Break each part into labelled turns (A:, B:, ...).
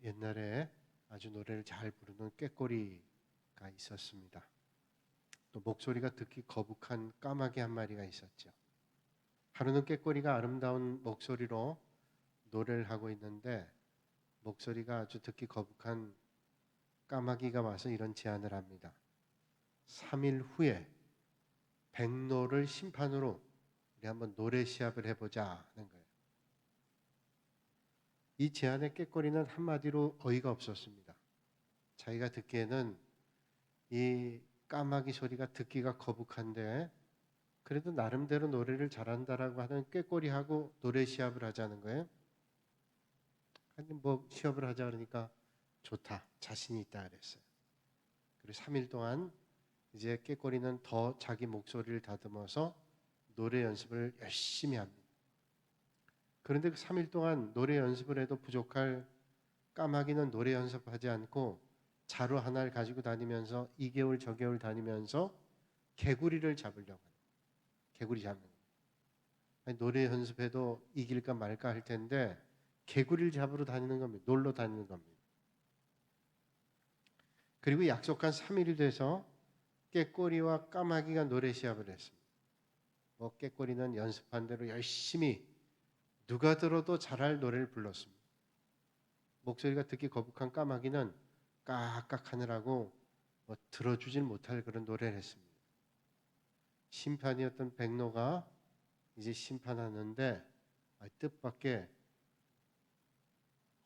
A: 옛날에 아주 노래를 잘 부르는 꾀꼬리가 있었습니다. 또 목소리가 듣기 거북한 까마귀 한 마리가 있었죠. 하루는 꾀꼬리가 아름다운 목소리로 노래를 하고 있는데 목소리가 아주 듣기 거북한 까마귀가 와서 이런 제안을 합니다. 3일 후에 백로를 심판으로 우리 한번 노래 시합을 해보자 하는 거예요. 이 제안의 꾀꼬리는 한마디로 어이가 없었습니다. 자기가 듣기에는 이 까마귀 소리가 듣기가 거북한데 그래도 나름대로 노래를 잘한다라고 하는 꾀꼬리하고 노래 시합을 하자는 거예요. 아니 뭐 시합을 하자 그러니까 좋다, 자신이 있다 그랬어요. 그리고 3일 동안 이제 꾀꼬리는 더 자기 목소리를 다듬어서 노래 연습을 열심히 합니다. 그런데 그 3일 동안 노래 연습을 해도 부족할 까마귀는 노래 연습하지 않고 자루 하나를 가지고 다니면서 이 개울 저 개울 다니면서 개구리를 잡으려고 해요. 개구리 잡는 거예요. 아니, 노래 연습해도 이길까 말까 할 텐데 개구리를 잡으러 다니는 겁니다. 놀러 다니는 겁니다. 그리고 약속한 3일이 돼서 꾀꼬리와 까마귀가 노래 시합을 했습니다. 뭐 꾀꼬리는 연습한 대로 열심히 누가 들어도 잘할 노래를 불렀습니다. 목소리가 듣기 거북한 까마귀는 깍깍 하느라고 뭐 들어주질 못할 그런 노래를 했습니다. 심판이었던 백로가 이제 심판하는데 뜻밖의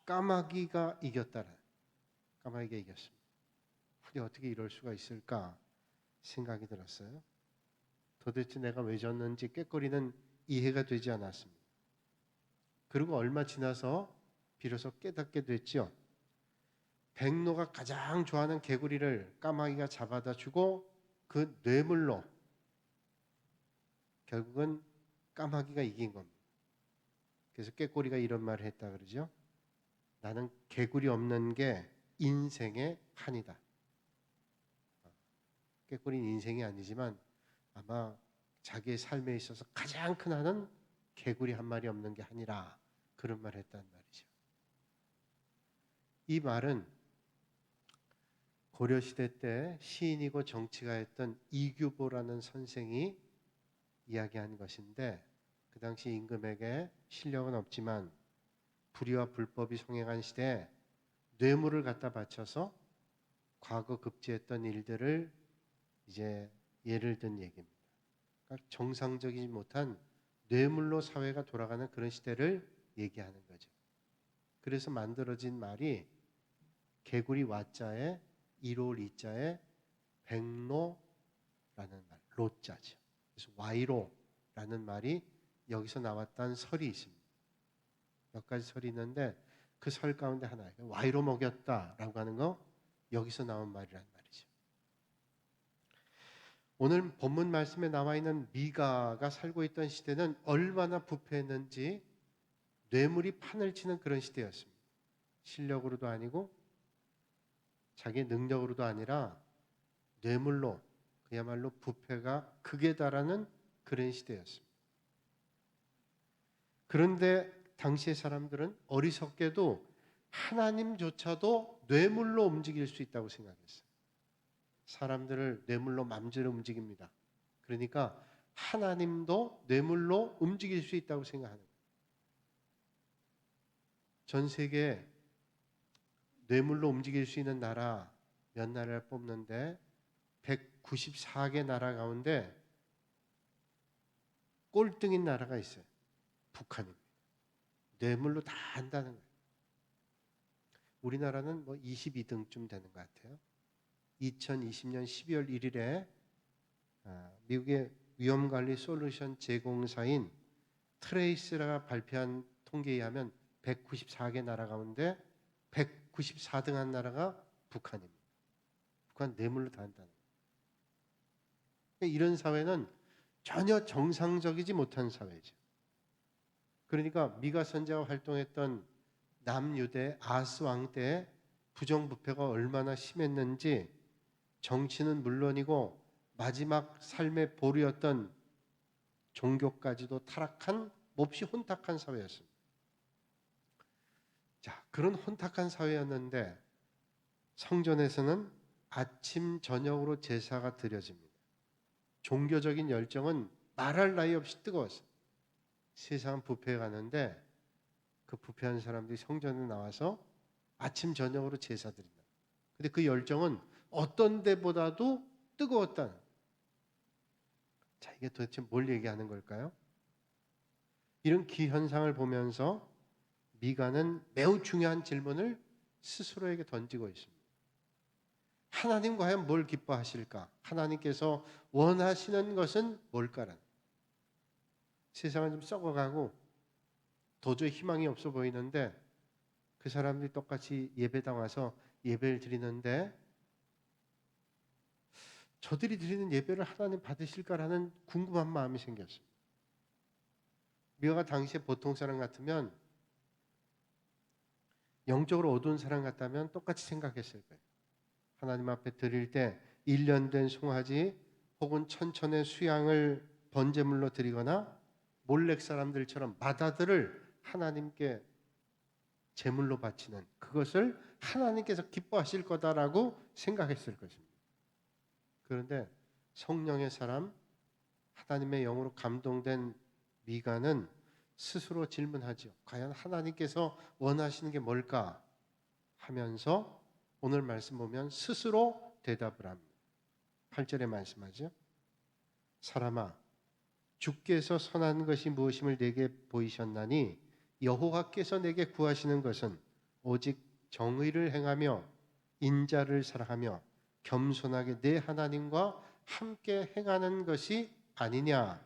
A: 까마귀가 이겼다라. 까마귀가 이겼습니다. 근데 어떻게 이럴 수가 있을까 생각이 들었어요. 도대체 내가 왜 졌는지 꾀꼬리는 이해가 되지 않았습니다. 그리고 얼마 지나서 비로소 깨닫게 됐죠. 백로가 가장 좋아하는 개구리를 까마귀가 잡아다 주고 그 뇌물로 결국은 까마귀가 이긴 겁니다. 그래서 꾀꼬리가 이런 말을 했다 그러죠. 나는 개구리 없는 게 인생의 한이다. 꾀꼬리는 인생이 아니지만 아마 자기의 삶에 있어서 가장 큰 한은 개구리 한 마리 없는 게 한이라 그런 말을 했단 말이죠. 이 말은 고려시대 때 시인이고 정치가였던 이규보라는 선생이 이야기한 것인데 그 당시 임금에게 실력은 없지만 불의와 불법이 성행한 시대에 뇌물을 갖다 바쳐서 과거 급제했던 일들을 이제 예를 든 얘기입니다. 그러니까 정상적이지 못한 뇌물로 사회가 돌아가는 그런 시대를 얘기하는 거죠. 그래서 만들어진 말이 개구리 와자에 1월 2자에 백로라는 말, 로자죠. 그래서 와이로라는 말이 여기서 나왔다는 설이 있습니다. 몇 가지 설이 있는데 그 설 가운데 하나예요. 와이로 먹였다라고 하는 거 여기서 나온 말이란 말이죠. 오늘 본문 말씀에 나와 있는 미가가 살고 있던 시대는 얼마나 부패했는지 뇌물이 판을 치는 그런 시대였습니다. 실력으로도 아니고 자기의 능력으로도 아니라 뇌물로 그야말로 부패가 극에 달하는 그런 시대였습니다. 그런데 당시의 사람들은 어리석게도 하나님조차도 뇌물로 움직일 수 있다고 생각했어요. 사람들을 뇌물로 맘대로 움직입니다. 그러니까 하나님도 뇌물로 움직일 수 있다고 생각하는 거예요. 전 세계에 뇌물로 움직일 수 있는 나라 몇 나라를 뽑는데 194개 나라 가운데 꼴등인 나라가 있어요. 북한입니다. 뇌물로 다 한다는 거예요. 우리나라는 뭐 22등쯤 되는 것 같아요. 2020년 12월 1일에 미국의 위험관리 솔루션 제공사인 트레이스가 발표한 통계에 의하면 194개 나라 가운데 194등 한 나라가 북한입니다. 북한 뇌물로 다 한다는 거예요. 이런 사회는 전혀 정상적이지 못한 사회죠. 그러니까 미가 선지자가 활동했던 남유대 아스 왕 때 부정부패가 얼마나 심했는지 정치는 물론이고 마지막 삶의 보루였던 종교까지도 타락한 몹시 혼탁한 사회였습니다. 자, 그런 혼탁한 사회였는데 성전에서는 아침 저녁으로 제사가 드려집니다. 종교적인 열정은 말할 나위 없이 뜨거웠어요. 세상은 부패해 가는데 그 부패한 사람들이 성전에 나와서 아침 저녁으로 제사 드린다. 근데 그 열정은 어떤 데보다도 뜨거웠다는. 자, 이게 도대체 뭘 얘기하는 걸까요? 이런 기현상을 보면서 미가는 매우 중요한 질문을 스스로에게 던지고 있습니다. 하나님 과연 뭘 기뻐하실까? 하나님께서 원하시는 것은 뭘까라는. 세상은 좀 썩어가고 도저히 희망이 없어 보이는데 그 사람들이 똑같이 예배당 와서 예배를 드리는데 저들이 드리는 예배를 하나님 받으실까라는 궁금한 마음이 생겼습니다. 미가가 당시에 보통 사람 같으면, 영적으로 어두운 사람 같다면 똑같이 생각했을 거예요. 하나님 앞에 드릴 때 1년 된 송아지 혹은 천천의 수양을 번제물로 드리거나 몰렉 사람들처럼 맏아들을 하나님께 제물로 바치는, 그것을 하나님께서 기뻐하실 거다라고 생각했을 것입니다. 그런데 성령의 사람, 하나님의 영으로 감동된 미가는 스스로 질문하죠. 과연 하나님께서 원하시는 게 뭘까 하면서 오늘 말씀 보면 스스로 대답을 합니다. 8절에 말씀하죠. 사람아, 주께서 선한 것이 무엇임을 내게 보이셨나니 여호와께서 내게 구하시는 것은 오직 정의를 행하며 인자를 사랑하며 겸손하게 내 하나님과 함께 행하는 것이 아니냐.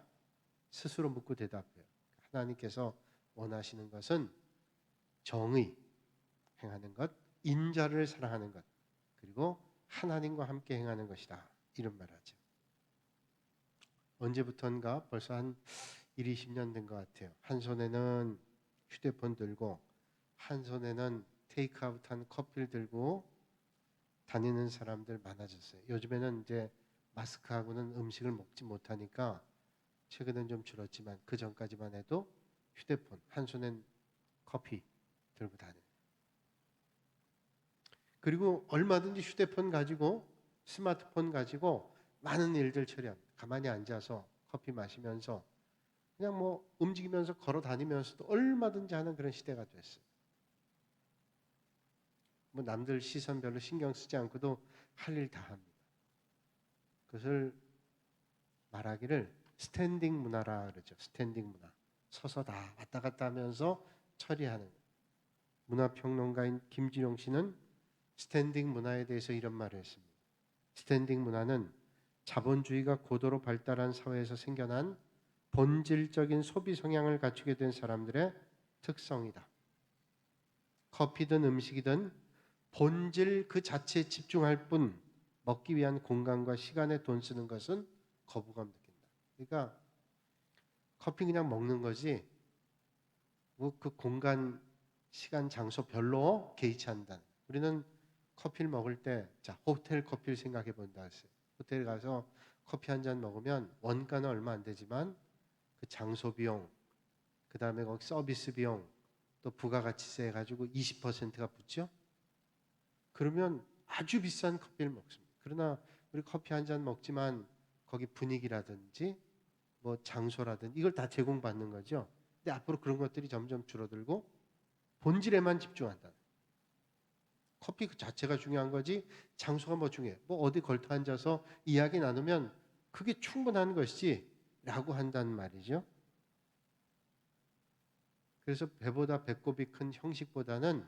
A: 스스로 묻고 대답해요. 하나님께서 원하시는 것은 정의 행하는 것, 인자를 사랑하는 것, 그리고 하나님과 함께 행하는 것이다. 이런 말하죠. 언제부턴가 벌써 한 20년 된 것 같아요. 한 손에는 휴대폰 들고 한 손에는 테이크아웃한 커피를 들고 다니는 사람들 많아졌어요. 요즘에는 이제 마스크하고는 음식을 먹지 못하니까 최근엔 좀 줄었지만 그 전까지만 해도 휴대폰, 한 손엔 커피 들고 다녀요. 그리고 얼마든지 휴대폰 가지고, 스마트폰 가지고 많은 일들 처리합니다. 가만히 앉아서 커피 마시면서 그냥 뭐 움직이면서 걸어 다니면서도 얼마든지 하는 그런 시대가 됐어요. 뭐 남들 시선 별로 신경 쓰지 않고도 할 일 다 합니다. 그것을 말하기를 스탠딩 문화라 그러죠. 스탠딩 문화. 서서 다 왔다 갔다 하면서 처리하는. 문화평론가인 김지용 씨는 스탠딩 문화에 대해서 이런 말을 했습니다. 스탠딩 문화는 자본주의가 고도로 발달한 사회에서 생겨난 본질적인 소비 성향을 갖추게 된 사람들의 특성이다. 커피든 음식이든 본질 그 자체에 집중할 뿐 먹기 위한 공간과 시간에 돈 쓰는 것은 거부감 느낀다. 그러니까 커피 그냥 먹는 거지 뭐 그 공간, 시간, 장소 별로 개의치 않는다. 우리는 커피를 먹을 때, 자, 호텔 커피를 생각해 본다 했어요. 호텔 가서 커피 한 잔 먹으면 원가는 얼마 안 되지만 그 장소 비용, 그 다음에 거기 서비스 비용, 또 부가가치세 해가지고 20%가 붙죠. 그러면 아주 비싼 커피를 먹습니다. 그러나 우리 커피 한 잔 먹지만 거기 분위기라든지 뭐 장소라든지 이걸 다 제공받는 거죠. 근데 앞으로 그런 것들이 점점 줄어들고 본질에만 집중한다. 커피 그 자체가 중요한 거지 장소가 뭐 중요해. 뭐 어디 걸터 앉아서 이야기 나누면 그게 충분한 것이지 라고 한다는 말이죠. 그래서 배보다 배꼽이 큰 형식보다는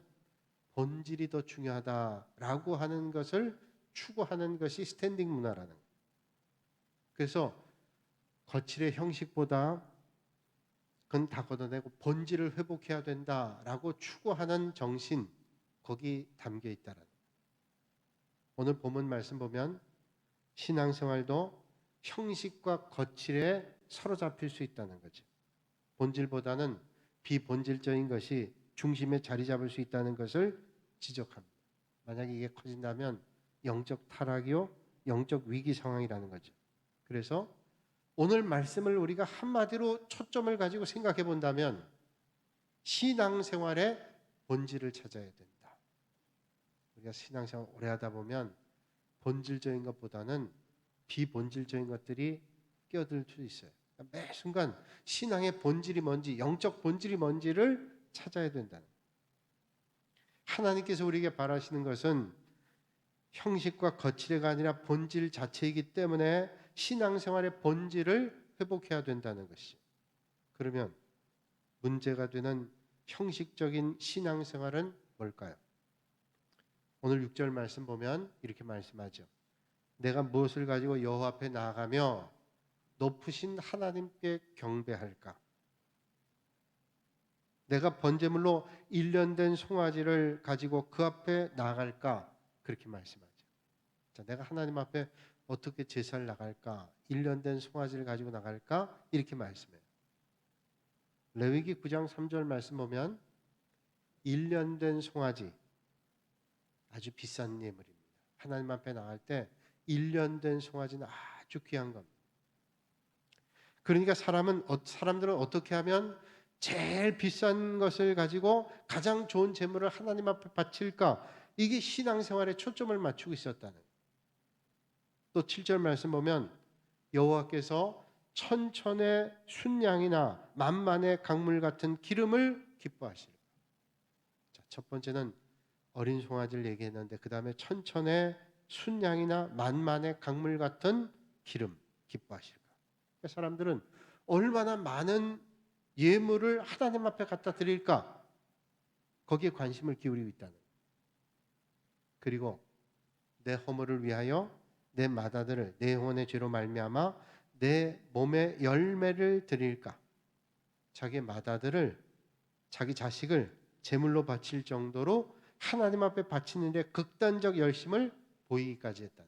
A: 본질이 더 중요하다라고 하는 것을 추구하는 것이 스탠딩 문화라는 거예요. 그래서 거칠의 형식보다 그건 다 걷어내고 본질을 회복해야 된다라고 추구하는 정신, 거기 담겨 있다라는 거예요. 오늘 본문 말씀 보면 신앙생활도 형식과 거칠에 사로잡힐 수 있다는 거죠. 본질보다는 비본질적인 것이 중심에 자리 잡을 수 있다는 것을 지적합니다. 만약에 이게 커진다면 영적 타락이요, 영적 위기 상황이라는 거죠. 그래서 오늘 말씀을 우리가 한마디로 초점을 가지고 생각해 본다면 신앙생활의 본질을 찾아야 된다. 우리가 신앙생활 오래 하다 보면 본질적인 것보다는 비본질적인 것들이 끼어들 수 있어요. 매 순간 신앙의 본질이 뭔지, 영적 본질이 뭔지를 찾아야 된다는 거예요. 하나님께서 우리에게 바라시는 것은 형식과 거칠애가 아니라 본질 자체이기 때문에 신앙생활의 본질을 회복해야 된다는 것이. 그러면 문제가 되는 형식적인 신앙생활은 뭘까요? 오늘 6절 말씀 보면 이렇게 말씀하죠. 내가 무엇을 가지고 여호와 앞에 나아가며 높으신 하나님께 경배할까? 내가 번제물로 1년 된 송아지를 가지고 그 앞에 나아갈까? 그렇게 말씀하죠. 자, 내가 하나님 앞에 어떻게 제사를 나갈까? 1년 된 송아지를 가지고 나갈까? 이렇게 말씀해요. 레위기 9장 3절 말씀 보면 1년 된 송아지, 아주 비싼 예물입니다. 하나님 앞에 나갈 때 1년 된 송아지는 아주 귀한 겁니다. 그러니까 사람들은 어떻게 하면 제일 비싼 것을 가지고 가장 좋은 제물을 하나님 앞에 바칠까? 이게 신앙생활에 초점을 맞추고 있었다는. 또 7절 말씀 보면 여호와께서 천천의 순양이나 만만의 강물 같은 기름을 기뻐하시리라. 자, 첫 번째는 어린 송아지를 얘기했는데 그 다음에 천천의 순양이나 만만의 강물 같은 기름 기뻐하실까? 그러니까 사람들은 얼마나 많은 예물을 하나님 앞에 갖다 드릴까? 거기에 관심을 기울이고 있다는. 그리고 내 허물을 위하여 내 맏아들을 내 영혼의 죄로 말미암아 내 몸의 열매를 드릴까? 자기의 맏아들을 자기 자식을 제물로 바칠 정도로 하나님 앞에 바치는데 극단적 열심을 보이기까지 했다.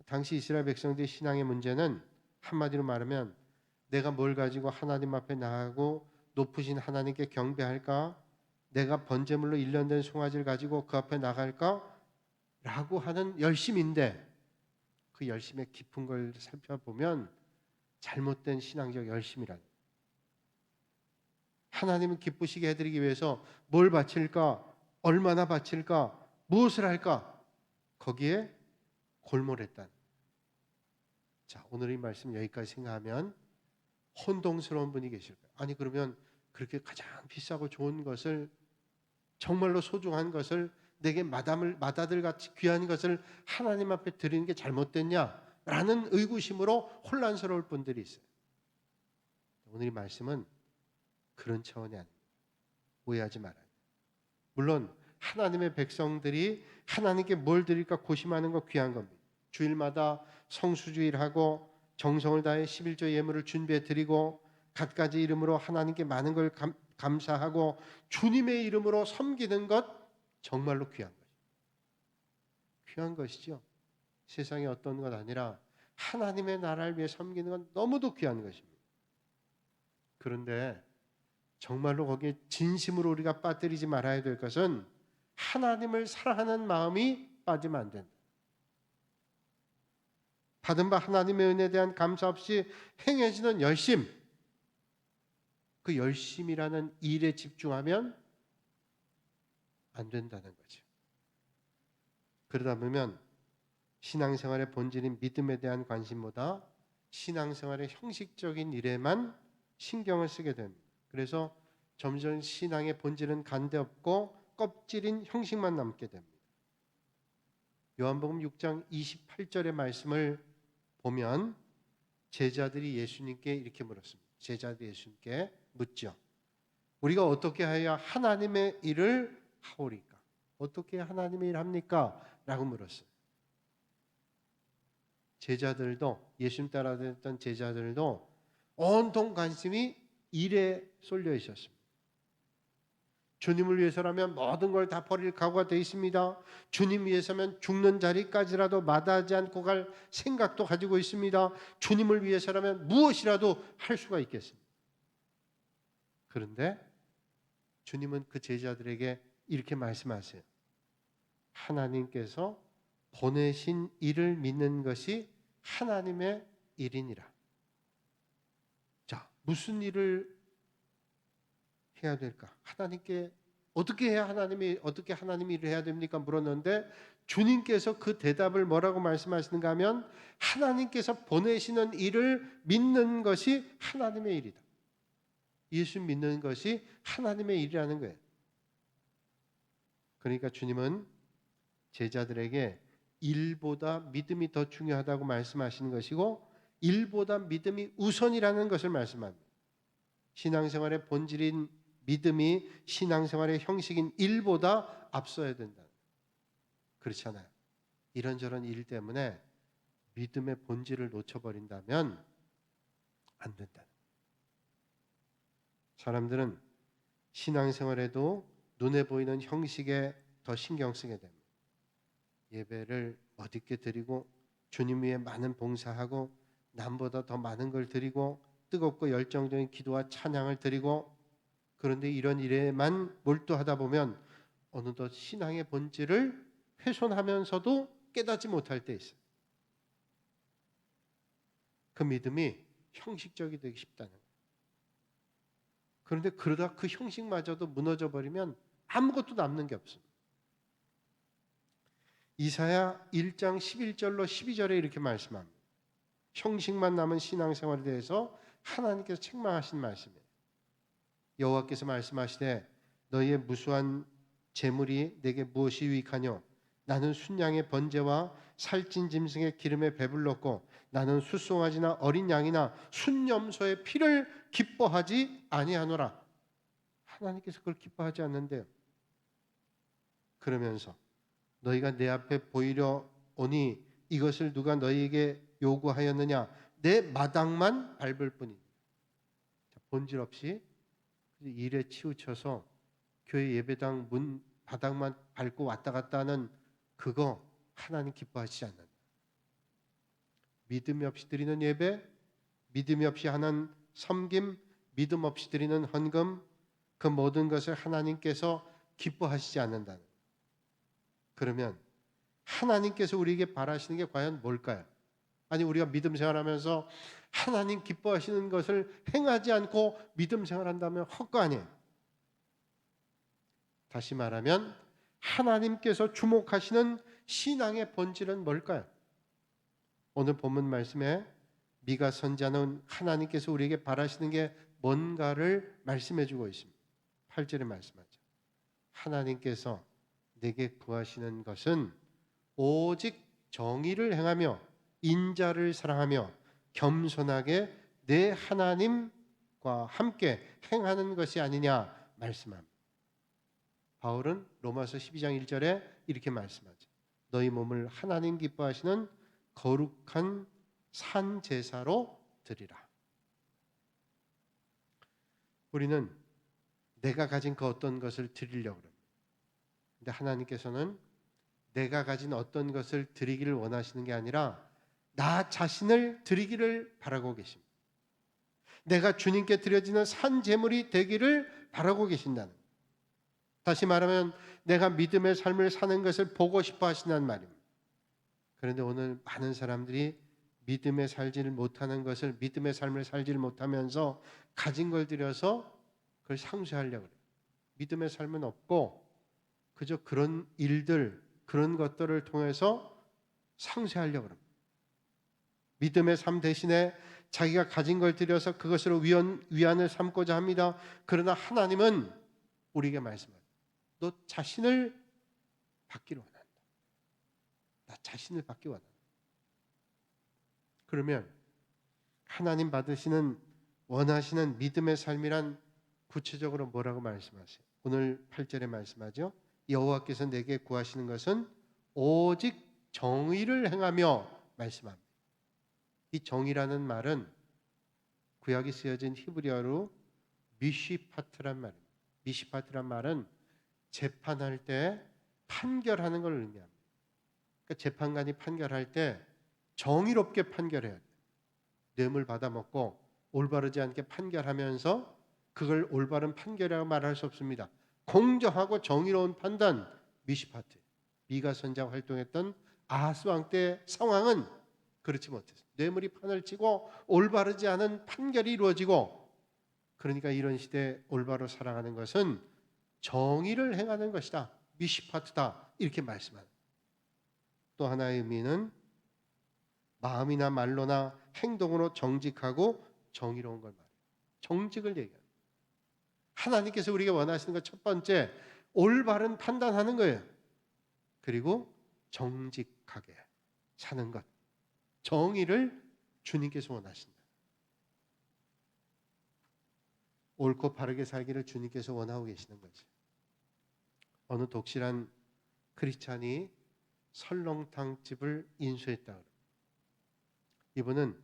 A: 당시 이스라엘 백성들의 신앙의 문제는 한마디로 말하면 내가 뭘 가지고 하나님 앞에 나가고 높으신 하나님께 경배할까? 내가 번제물로 1년 된 송아지를 가지고 그 앞에 나갈까? 라고 하는 열심인데 그 열심의 깊은 걸 살펴보면 잘못된 신앙적 열심이라는. 하나님을 기쁘시게 해드리기 위해서 뭘 바칠까? 얼마나 바칠까? 무엇을 할까? 거기에 골몰했다. 자, 오늘 이 말씀 여기까지 생각하면 혼동스러운 분이 계실까요? 아니 그러면 그렇게 가장 비싸고 좋은 것을 정말로 소중한 것을 내게 맏아들같이 귀한 것을 하나님 앞에 드리는 게 잘못됐냐라는 의구심으로 혼란스러울 분들이 있어요. 오늘 이 말씀은 그런 차원이 아닙니다. 오해하지 말아요. 물론 하나님의 백성들이 하나님께 뭘 드릴까 고심하는 거 귀한 겁니다. 주일마다 성수주의를 하고 정성을 다해 11조 예물을 준비해 드리고 갖가지 이름으로 하나님께 많은 걸 감사하고 주님의 이름으로 섬기는 것 정말로 귀한 것이죠. 귀한 것이죠. 세상에 어떤 것 아니라 하나님의 나라를 위해 섬기는 건 너무도 귀한 것입니다. 그런데 정말로 거기에 진심으로 우리가 빠뜨리지 말아야 될 것은 하나님을 사랑하는 마음이 빠지면 안 된다. 받은 바 하나님의 은혜에 대한 감사 없이 행해지는 열심, 그 열심이라는 일에 집중하면 안 된다는 거죠. 그러다 보면 신앙생활의 본질인 믿음에 대한 관심보다 신앙생활의 형식적인 일에만 신경을 쓰게 됩니다. 그래서 점점 신앙의 본질은 간데 없고 껍질인 형식만 남게 됩니다. 요한복음 6장 28절의 말씀을 보면 제자들이 예수님께 이렇게 물었습니다. 제자들이 예수님께 묻죠. 우리가 어떻게 하여야 하나님의 일을 하오리까? 어떻게 하나님의 일을 합니까? 라고 물었어요. 제자들도 예수님 따라다녔던 제자들도 온통 관심이 일에 쏠려 있었습니다. 주님을 위해서라면 모든 걸 다 버릴 각오가 되어 있습니다. 주님 위해서면 죽는 자리까지라도 마다하지 않고 갈 생각도 가지고 있습니다. 주님을 위해서라면 무엇이라도 할 수가 있겠습니다. 그런데 주님은 그 제자들에게 이렇게 말씀하세요. 하나님께서 보내신 일을 믿는 것이 하나님의 일이니라. 자, 무슨 일을 해야 될까? 하나님께 어떻게 해야 하나님이 일을 해야 됩니까? 물었는데 주님께서 그 대답을 뭐라고 말씀하시는가 하면 하나님께서 보내시는 일을 믿는 것이 하나님의 일이다. 예수 믿는 것이 하나님의 일이라는 거예요. 그러니까 주님은 제자들에게 일보다 믿음이 더 중요하다고 말씀하시는 것이고 일보다 믿음이 우선이라는 것을 말씀합니다. 신앙생활의 본질인 믿음이 신앙생활의 형식인 일보다 앞서야 된다. 그렇잖아요. 이런저런 일 때문에 믿음의 본질을 놓쳐버린다면 안 된다. 사람들은 신앙생활에도 눈에 보이는 형식에 더 신경 쓰게 됩니다. 예배를 멋있게 드리고 주님 위해 많은 봉사하고 남보다 더 많은 걸 드리고 뜨겁고 열정적인 기도와 찬양을 드리고 그런데 이런 일에만 몰두하다 보면 어느덧 신앙의 본질을 훼손하면서도 깨닫지 못할 때 있어요. 그 믿음이 형식적이 되기 쉽다는 거예요. 그런데 그러다 그 형식마저도 무너져 버리면 아무것도 남는 게 없습니다. 이사야 1장 11절로 12절에 이렇게 말씀합니다. 형식만 남은 신앙생활에 대해서 하나님께서 책망하신 말씀이에요. 여호와께서 말씀하시되 너희의 무수한 재물이 내게 무엇이 유익하뇨? 나는 순양의 번제와 살찐 짐승의 기름에 배불렀고 나는 숫송아지나 어린 양이나 순염소의 피를 기뻐하지 아니하노라. 하나님께서 그걸 기뻐하지 않는데요. 그러면서 너희가 내 앞에 보이려 오니 이것을 누가 너희에게 요구하였느냐? 내 마당만 밟을 뿐이니. 본질 없이 일에 치우쳐서 교회 예배당 문 바닥만 밟고 왔다 갔다 하는 그거 하나님 기뻐하시지 않는다. 믿음이 없이 드리는 예배, 믿음이 없이 하는 섬김, 믿음 없이 드리는 헌금, 그 모든 것을 하나님께서 기뻐하시지 않는다는. 그러면 하나님께서 우리에게 바라시는 게 과연 뭘까요? 아니 우리가 믿음 생활하면서 하나님 기뻐하시는 것을 행하지 않고 믿음 생활한다면 헛거 아니에요. 다시 말하면 하나님께서 주목하시는 신앙의 본질은 뭘까요? 오늘 본문 말씀에 미가 선지자는 하나님께서 우리에게 바라시는 게 뭔가를 말씀해 주고 있습니다. 8절에 말씀하죠. 하나님께서 내게 구하시는 것은 오직 정의를 행하며 인자를 사랑하며 겸손하게 내 하나님과 함께 행하는 것이 아니냐 말씀합니다. 바울은 로마서 12장 1절에 이렇게 말씀하죠. 너희 몸을 하나님 기뻐하시는 거룩한 산 제사로 드리라. 우리는 내가 가진 그 어떤 것을 드리려고 합니다. 근데 하나님께서는 내가 가진 어떤 것을 드리기를 원하시는 게 아니라 나 자신을 드리기를 바라고 계십니다. 내가 주님께 드려지는 산 제물이 되기를 바라고 계신다는 거예요. 다시 말하면 내가 믿음의 삶을 사는 것을 보고 싶어 하신다는 말입니다. 그런데 오늘 많은 사람들이 믿음의 살지를 못하는 것을 믿음의 삶을 살지를 못하면서 가진 걸 들여서 그걸 상쇄하려고 그래요. 믿음의 삶은 없고 그저 그런 일들, 그런 것들을 통해서 상쇄하려고 합니다. 믿음의 삶 대신에 자기가 가진 걸 들여서 그것으로 위안을 삼고자 합니다. 그러나 하나님은 우리에게 말씀합니다. 너 자신을 받기를 원한다. 나 자신을 받기 원한다. 그러면 하나님 받으시는 원하시는 믿음의 삶이란 구체적으로 뭐라고 말씀하세요? 오늘 8절에 말씀하죠. 여호와께서 내게 구하시는 것은 오직 정의를 행하며 말씀합니다. 이 정의라는 말은 구약이 쓰여진 히브리어로 미시파트란 말입니다. 미시파트란 말은 재판할 때 판결하는 걸 의미합니다. 그러니까 재판관이 판결할 때 정의롭게 판결해야 돼요. 뇌물 받아먹고 올바르지 않게 판결하면서 그걸 올바른 판결이라고 말할 수 없습니다. 공정하고 정의로운 판단, 미시파트. 미가 선지자가 활동했던 아하스 왕 때 상황은 그렇지 못했어요. 뇌물이 판을 치고 올바르지 않은 판결이 이루어지고 그러니까 이런 시대에 올바로 살아가는 것은 정의를 행하는 것이다. 미시파트다. 이렇게 말씀합니다. 또 하나의 의미는 마음이나 말로나 행동으로 정직하고 정의로운 걸 말해요. 정직을 얘기합니다. 하나님께서 우리가 원하시는 것 첫 번째, 올바른 판단하는 거예요. 그리고 정직하게 사는 것. 정의를 주님께서 원하신다. 옳고 바르게 살기를 주님께서 원하고 계시는 거지. 어느 독실한 크리스찬이 설렁탕집을 인수했다. 이분은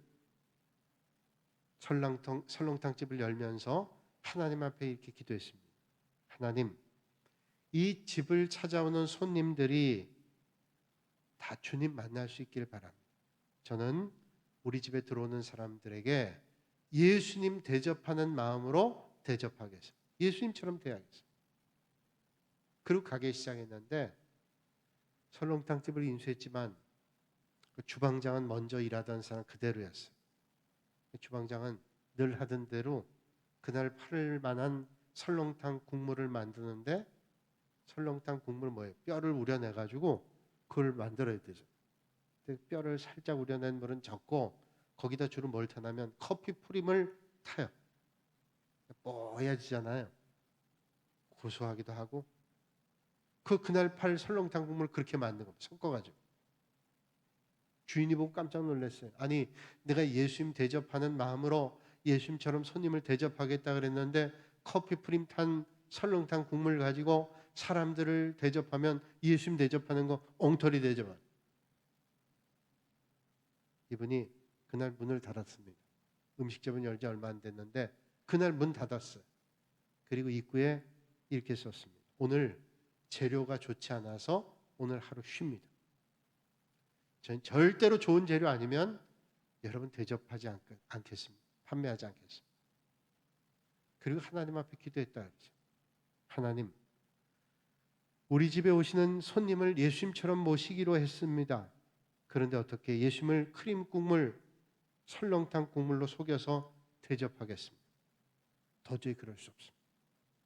A: 설렁탕집을 열면서 하나님 앞에 이렇게 기도했습니다. 하나님, 이 집을 찾아오는 손님들이 다 주님 만날 수 있기를 바랍니다. 저는 우리 집에 들어오는 사람들에게 예수님 대접하는 마음으로 대접하겠습니다. 예수님처럼 대하겠습니다. 그리고 가게 시작했는데 설렁탕집을 인수했지만 그 주방장은 먼저 일하던 사람 그대로였어요. 주방장은 늘 하던 대로 그날 팔을 만한 설렁탕 국물을 만드는데 설렁탕 국물 뭐예요? 뼈를 우려내가지고 그걸 만들어야 되죠. 근데 뼈를 살짝 우려낸 물은 적고 거기다 주로 뭘 타냐면 커피 프림을 타요. 뽀얘지잖아요. 고소하기도 하고 그날 팔 설렁탕 국물 그렇게 만든 겁니다. 섞어가지고. 주인이 보고 깜짝 놀랐어요. 아니 내가 예수님 대접하는 마음으로 예수님처럼 손님을 대접하겠다 그랬는데 커피 프림 탄 설렁탕 국물 가지고 사람들을 대접하면 예수님 대접하는 거 엉터리 대접한. 이분이 그날 문을 닫았습니다. 음식점은 열지 얼마 안 됐는데 그날 문 닫았어요. 그리고 입구에 이렇게 썼습니다. 오늘 재료가 좋지 않아서 오늘 하루 쉽니다. 저는 절대로 좋은 재료 아니면 여러분 대접하지 않겠습니다. 판매하지 않겠습니다. 그리고 하나님 앞에 기도했다 그러죠. 하나님, 우리 집에 오시는 손님을 예수님처럼 모시기로 했습니다. 그런데 어떻게 예수님을 크림 국물, 설렁탕 국물로 속여서 대접하겠습니다. 도저히 그럴 수 없습니다.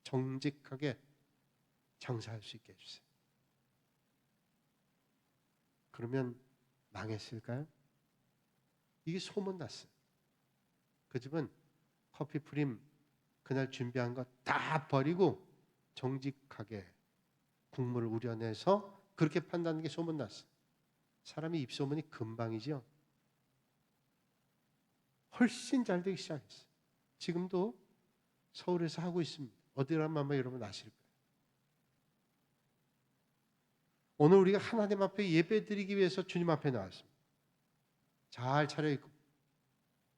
A: 정직하게 장사할 수 있게 해주세요. 그러면 망했을까요? 이게 소문났어요. 그 집은 커피 프림 그날 준비한 거 다 버리고 정직하게 국물을 우려내서 그렇게 판다는 게 소문났어요. 사람이 입소문이 금방이죠. 훨씬 잘 되기 시작했어요. 지금도 서울에서 하고 있습니다. 어디 가면 아마 여러분 아실 거예요. 오늘 우리가 하나님 앞에 예배 드리기 위해서 주님 앞에 나왔습니다. 잘 차려입고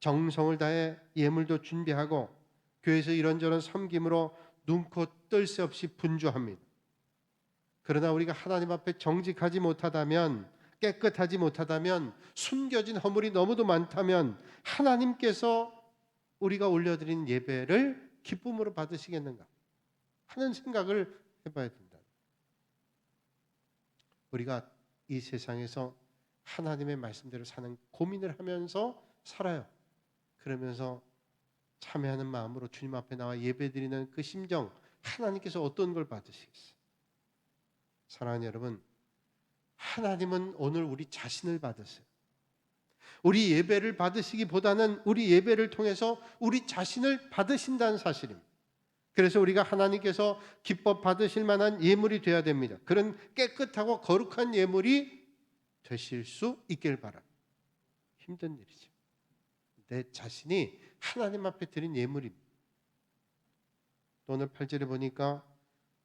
A: 정성을 다해 예물도 준비하고 교회에서 이런저런 섬김으로 눈코 뜰 새 없이 분주합니다. 그러나 우리가 하나님 앞에 정직하지 못하다면, 깨끗하지 못하다면, 숨겨진 허물이 너무도 많다면 하나님께서 우리가 올려드린 예배를 기쁨으로 받으시겠는가 하는 생각을 해봐야 된다. 우리가 이 세상에서 하나님의 말씀대로 사는 고민을 하면서 살아요. 그러면서 참회하는 마음으로 주님 앞에 나와 예배드리는 그 심정, 하나님께서 어떤 걸 받으시겠어요? 사랑하는 여러분, 하나님은 오늘 우리 자신을 받으세요. 우리 예배를 받으시기보다는 우리 예배를 통해서 우리 자신을 받으신다는 사실입니다. 그래서 우리가 하나님께서 기뻐 받으실 만한 예물이 되어야 됩니다. 그런 깨끗하고 거룩한 예물이 되실 수 있길 바랍니다. 힘든 일이죠. 내 자신이 하나님 앞에 드린 예물입니다. 또 오늘 8절에 보니까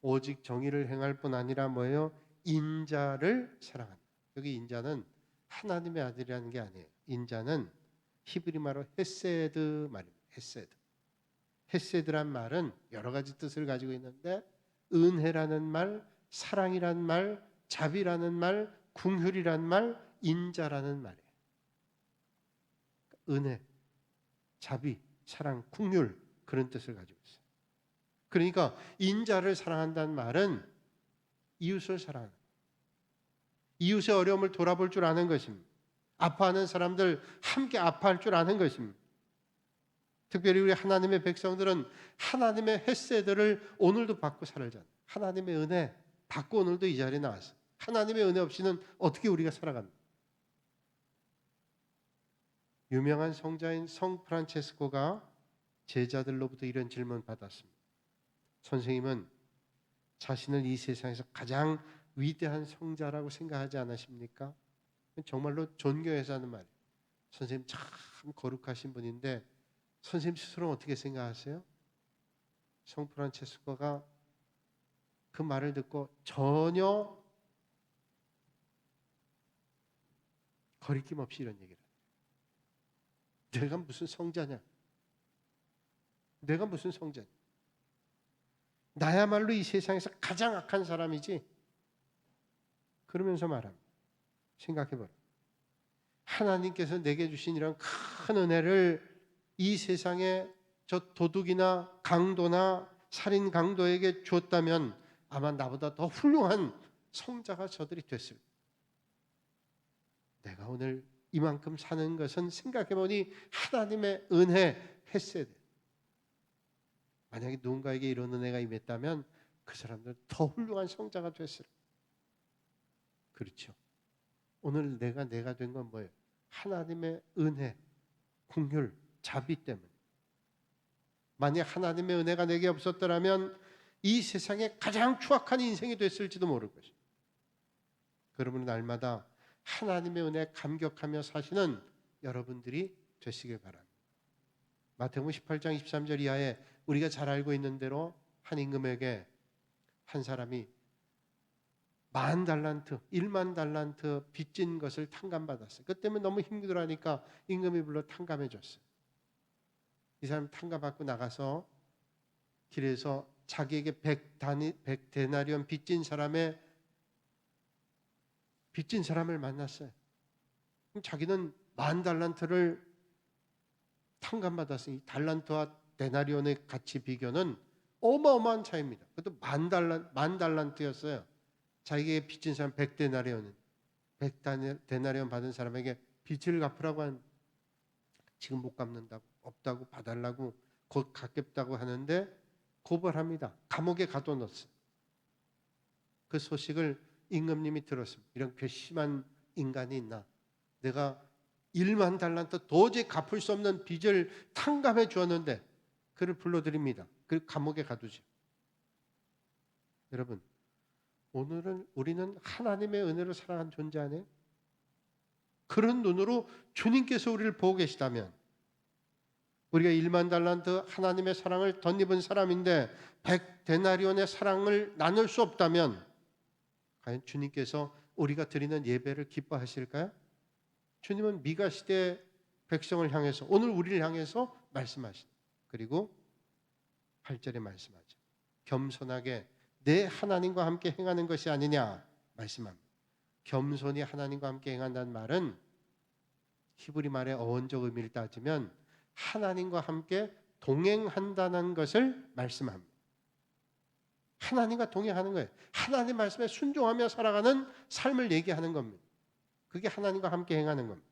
A: 오직 정의를 행할 뿐 아니라 뭐예요? 인자를 사랑한다. 여기 인자는 하나님의 아들이라는 게 아니에요. 인자는 히브리 말로 헤세드 말입니다. 헤세드. 헤세드란 말은 여러 가지 뜻을 가지고 있는데 은혜라는 말, 사랑이라는 말, 자비라는 말, 궁휼이라는 말, 인자라는 말이에요. 은혜, 자비, 사랑, 궁휼 그런 뜻을 가지고 있어요. 그러니까 인자를 사랑한다는 말은 이웃을 사랑하는, 이웃의 어려움을 돌아볼 줄 아는 것입니다. 아파하는 사람들 함께 아파할 줄 아는 것입니다. 특별히 우리 하나님의 백성들은 하나님의 헤세드를 오늘도 받고 살잖아요. 하나님의 은혜 받고 오늘도 이 자리에 나왔어요. 하나님의 은혜 없이는 어떻게 우리가 살아갑니까? 유명한 성자인 성 프란체스코가 제자들로부터 이런 질문 받았습니다. 선생님은 자신을 이 세상에서 가장 위대한 성자라고 생각하지 않으십니까? 정말로 존경해서 하는 말이에요. 선생님 참 거룩하신 분인데 선생님 스스로는 어떻게 생각하세요? 성 프란체스코가 그 말을 듣고 전혀 거리낌 없이 이런 얘기를 해요. 내가 무슨 성자냐? 내가 무슨 성자냐? 나야말로 이 세상에서 가장 악한 사람이지. 그러면서 말합니다. 생각해봐라. 하나님께서 내게 주신 이런 큰 은혜를 이 세상에 저 도둑이나 강도나 살인 강도에게 주었다면 아마 나보다 더 훌륭한 성자가 저들이 됐을 거예요. 내가 오늘 이만큼 사는 것은 생각해보니 하나님의 은혜 했어야 돼. 만약에 누군가에게 이런 은혜가 임했다면 그 사람들은 더 훌륭한 성자가 됐을 거예요. 그렇죠. 오늘 내가 된 건 뭐예요? 하나님의 은혜, 긍휼, 자비 때문에. 만약 하나님의 은혜가 내게 없었더라면 이 세상에 가장 추악한 인생이 됐을지도 모를 것입니다. 그러므로 날마다 하나님의 은혜에 감격하며 사시는 여러분들이 되시길 바랍니다. 마태복음 18장 23절 이하에 우리가 잘 알고 있는 대로 한 임금에게 한 사람이 10,000달란트, 10,000달란트 빚진 것을 탕감받았어요. 그 때문에 너무 힘들어하니까 임금이 불러 탕감해 줬어요. 이 사람 탕감받고 나가서 길에서 자기에게 100데나리온 빚진 사람을 만났어요. 자기는 10,000달란트를 탕감받았으니 달란트와 데나리온의 가치 비교는 어마어마한 차이입니다. 그것도 10,000달란트였어요. 자기에게 빚진 사람 100데나리온, 100데나리온 받은 사람에게 빚을 갚으라고 한 지금 못 갚는다고, 없다고, 봐달라고, 곧 갚겠다고 하는데 고발합니다. 감옥에 가둬놓았어요. 그 소식을 임금님이 들었습니다. 이런 괘씸한 인간이 있나? 내가 10,000달란트 도저히 갚을 수 없는 빚을 탕감해 주었는데 그를 불러드립니다. 그리고 감옥에 가두죠. 여러분, 오늘은 우리는 하나님의 은혜로 살아간 존재 아니에요? 그런 눈으로 주님께서 우리를 보고 계시다면 우리가 10,000달란트 하나님의 사랑을 덧입은 사람인데 100데나리온의 사랑을 나눌 수 없다면 과연 주님께서 우리가 드리는 예배를 기뻐하실까요? 주님은 미가 시대 백성을 향해서 오늘 우리를 향해서 말씀하신다. 그리고 8절에 말씀하죠. 겸손하게 내 하나님과 함께 행하는 것이 아니냐 말씀합니다. 겸손히 하나님과 함께 행한다는 말은 히브리 말의 어원적 의미를 따지면 하나님과 함께 동행한다는 것을 말씀합니다. 하나님과 동행하는 거예요. 하나님 말씀에 순종하며 살아가는 삶을 얘기하는 겁니다. 그게 하나님과 함께 행하는 겁니다.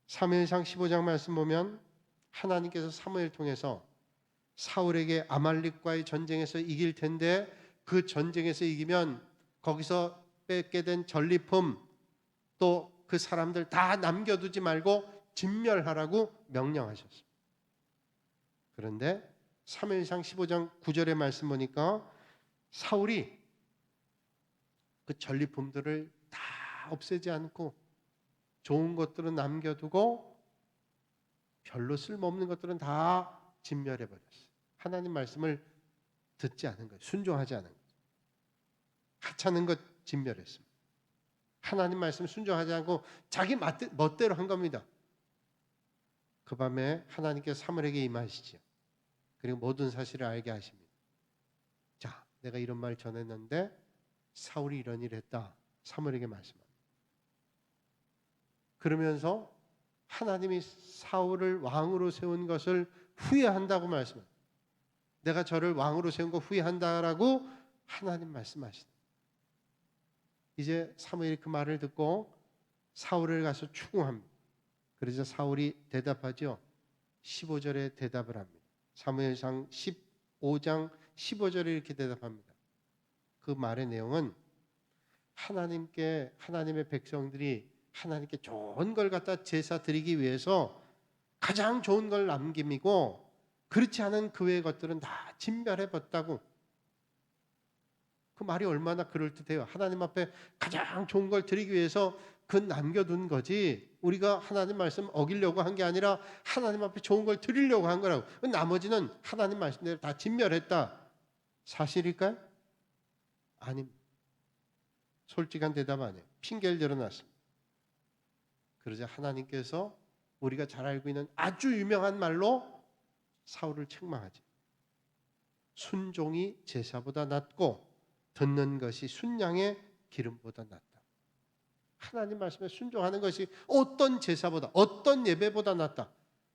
A: 사무엘상 15장 말씀 보면 하나님께서 사무엘 통해서 사울에게 아말렉과의 전쟁에서 이길 텐데 그 전쟁에서 이기면 거기서 뺏게 된 전리품 또 그 사람들 다 남겨두지 말고 진멸하라고 명령하셨습니다. 그런데 사무엘상 15장 9절의 말씀 보니까 사울이 그 전리품들을 다 없애지 않고 좋은 것들은 남겨두고 별로 쓸모없는 것들은 다 진멸해버렸어요. 하나님 말씀을 듣지 않은 거예요. 순종하지 않은 거예요. 하찮은 것 진멸했습니다. 하나님 말씀 순종하지 않고 자기 멋대로 한 겁니다. 그 밤에 하나님께서 사무엘에게 임하시죠. 그리고 모든 사실을 알게 하십니다. 자, 내가 이런 말 전했는데 사울이 이런 일을 했다. 사무엘에게 말씀합니다. 그러면서 하나님이 사울을 왕으로 세운 것을 후회한다고 말씀합니다. 내가 저를 왕으로 세운 거 후회한다라고 하나님 말씀하시다. 이제 사무엘이 그 말을 듣고 사울을 가서 추궁합니다. 그래서 사울이 대답하죠. 15절에 대답을 합니다. 사무엘상 15장 15절에 이렇게 대답합니다. 그 말의 내용은 하나님의 백성들이 하나님께 좋은 걸 갖다 제사 드리기 위해서 가장 좋은 걸 남김이고, 그렇지 않은 그 외의 것들은 다 진멸해 버렸다고. 그 말이 얼마나 그럴듯해요. 하나님 앞에 가장 좋은 걸 드리기 위해서 그 남겨둔 거지, 우리가 하나님 말씀 어기려고 한 게 아니라 하나님 앞에 좋은 걸 드리려고 한 거라고. 나머지는 하나님 말씀대로 다 진멸했다. 사실일까요? 아닙니다. 솔직한 대답 아니에요. 핑계를 대어놨습니다. 그러자 하나님께서 우리가 잘 알고 있는 아주 유명한 말로 사울을 책망하죠. 순종이 제사보다 낫고 듣는 것이 순양의 기름보다 낫다. 하나님 말씀에 순종하는 것이 어떤 제사보다, 어떤 예배보다 낫다.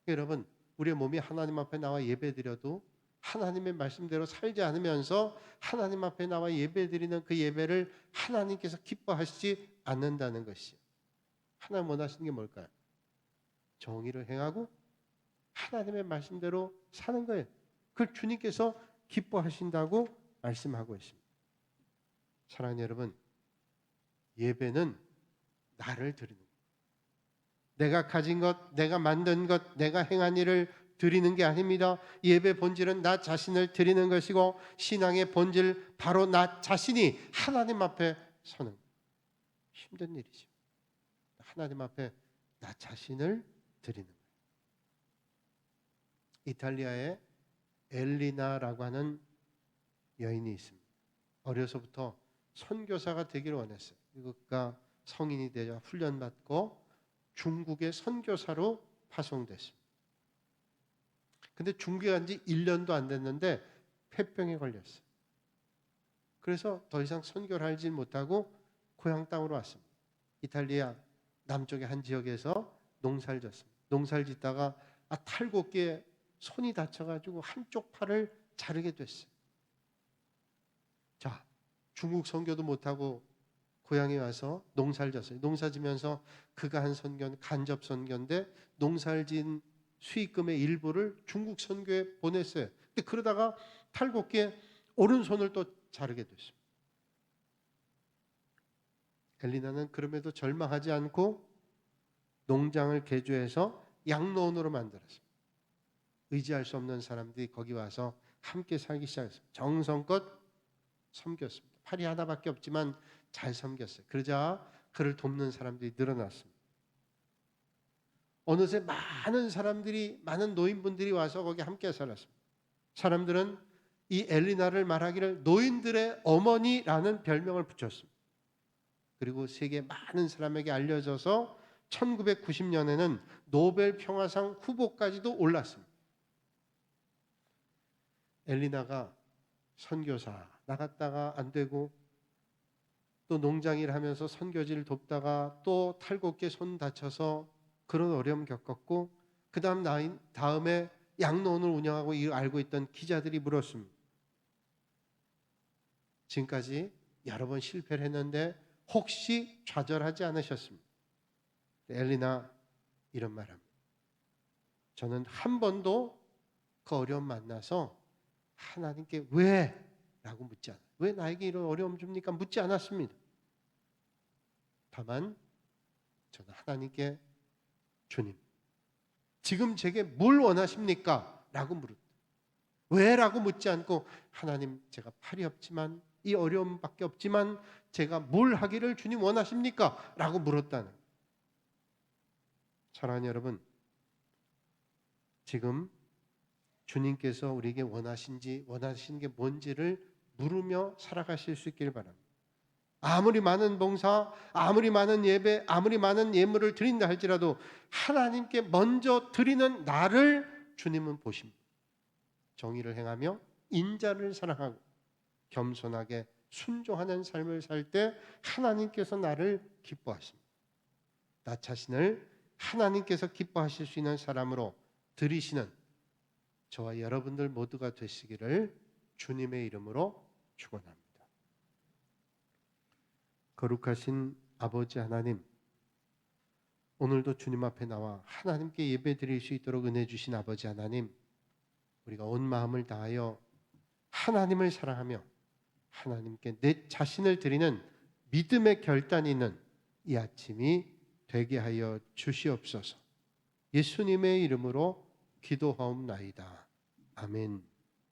A: 여러분, 우리의 몸이 하나님 앞에 나와 예배드려도 하나님의 말씀대로 살지 않으면서 하나님 앞에 나와 예배드리는 그 예배를 하나님께서 기뻐하시지 않는다는 것이요. 하나님 원하시는 게 뭘까요? 정의를 행하고 하나님의 말씀대로 사는 거예요. 그걸 주님께서 기뻐하신다고 말씀하고 있습니다. 사랑하는 여러분, 예배는 나를 드리는 것, 내가 가진 것, 내가 만든 것, 내가 행한 일을 드리는 게 아닙니다. 예배 본질은 나 자신을 드리는 것이고, 신앙의 본질 바로 나 자신이 하나님 앞에 서는 것. 힘든 일이죠. 하나님 앞에 나 자신을 드리는 거예요. 이탈리아에 엘리나라고 하는 여인이 있습니다. 어려서부터 선교사가 되기를 원했어요. 그가 성인이 되자 훈련받고 중국의 선교사로 파송됐습니다. 근데 중국에 간 지 1년도 안 됐는데 폐병에 걸렸어요. 그래서 더 이상 선교를 하지 못하고 고향 땅으로 왔습니다. 이탈리아 남쪽의 한 지역에서 농사를 졌습니다. 농사를 짓다가 탈곡기에 손이 다쳐가지고 한쪽 팔을 자르게 됐어요. 자, 중국 선교도 못하고 고향에 와서 농사를 졌어요. 농사 지면서 그가 한 선교는 간접 선교인데 농사를 지은 수익금의 일부를 중국 선교에 보냈어요. 근데 그러다가 탈곡기에 오른손을 또 자르게 됐습니다. 엘리나는 그럼에도 절망하지 않고 농장을 개조해서 양로원으로 만들었습니다. 의지할 수 없는 사람들이 거기 와서 함께 살기 시작했습니다. 정성껏 섬겼습니다. 팔이 하나밖에 없지만 잘 섬겼어요. 그러자 그를 돕는 사람들이 늘어났습니다. 어느새 많은 노인분들이 와서 거기 함께 살았습니다. 사람들은 이 엘리나를 말하기를 노인들의 어머니라는 별명을 붙였습니다. 그리고 세계 많은 사람에게 알려져서 1990년에는 노벨 평화상 후보까지도 올랐습니다. 엘리나가 선교사 나갔다가 안 되고, 또 농장일 하면서 선교지를 돕다가 또 탈곡기에 손 다쳐서 그런 어려움 겪었고, 그 다음에 양로원을 운영하고 알고 있던 기자들이 물었습니다. 지금까지 여러 번 실패를 했는데 혹시 좌절하지 않으셨습니까? 엘리나 이런 말합니다. 저는 한 번도 그 어려움 만나서 하나님께 왜? 라고 묻지 않아요. 왜 나에게 이런 어려움 줍니까? 묻지 않았습니다. 다만 저는 하나님께 주님, 지금 제게 뭘 원하십니까? 라고 물었다. 왜? 라고 묻지 않고 하나님, 제가 팔이 없지만 이 어려움밖에 없지만 제가 뭘 하기를 주님 원하십니까? 라고 물었다는. 사랑하는 여러분, 지금 주님께서 우리에게 원하시는 게 뭔지를 물으며 살아가실 수 있기를 바랍니다. 아무리 많은 봉사, 아무리 많은 예배, 아무리 많은 예물을 드린다 할지라도 하나님께 먼저 드리는 나를 주님은 보십니다. 정의를 행하며 인자를 사랑하고 겸손하게 순종하는 삶을 살 때 하나님께서 나를 기뻐하십니다. 나 자신을 하나님께서 기뻐하실 수 있는 사람으로 들이시는 저와 여러분들 모두가 되시기를 주님의 이름으로 축원합니다. 거룩하신 아버지 하나님, 오늘도 주님 앞에 나와 하나님께 예배드릴 수 있도록 은혜 주신 아버지 하나님, 우리가 온 마음을 다하여 하나님을 사랑하며 하나님께 내 자신을 드리는 믿음의 결단이 있는 이 아침이 되게 하여 주시옵소서. 예수님의 이름으로 기도하옵나이다. 아멘.